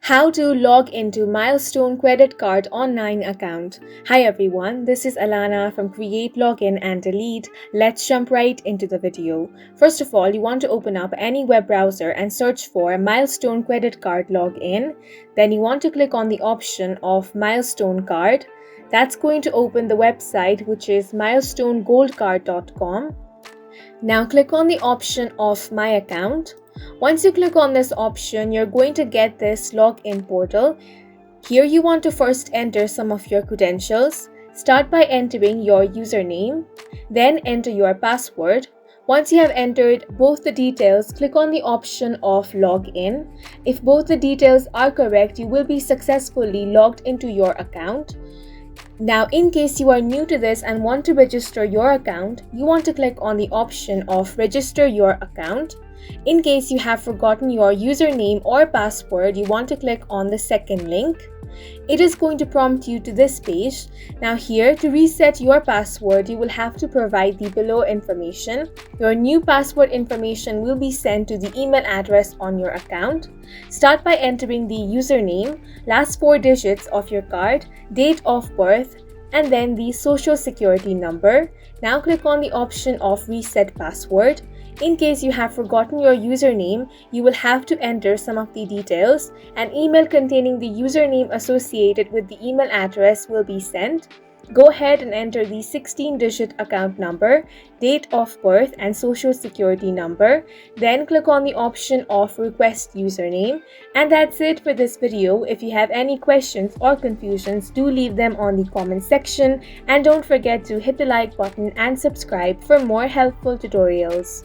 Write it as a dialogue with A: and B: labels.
A: How to log into Milestone Credit Card online account. Hi everyone, this is Alana from Create, Login and Delete. Let's jump right into the video. First of all, you want to open up any web browser and search for Milestone Credit Card Login. Then you want to click on the option of Milestone Card. That's going to open the website, which is milestonegoldcard.com. Now click on the option of My Account. Once you click on this option, you're going to get this login portal. Here you want to first enter some of your credentials. Start by entering your username, then enter your password. Once you have entered both the details, click on the option of Login. If both the details are correct, you will be successfully logged into your account. Now, in case you are new to this and want to register your account, you want to click on the option of Register Your Account. In case you have forgotten your username or password, you want to click on the second link. It is going to prompt you to this page. Now here, to reset your password, you will have to provide the below information. Your new password information will be sent to the email address on your account. Start by entering the username, last 4 digits of your card, date of birth, and then the social security number. Now click on the option of Reset Password. In case you have forgotten your username, you will have to enter some of the details. An email containing the username associated with the email address will be sent. Go ahead and enter the 16-digit account number, date of birth, and social security number. Then click on the option of Request Username. And that's it for this video. If you have any questions or confusions, do leave them on the comment section. And don't forget to hit the like button and subscribe for more helpful tutorials.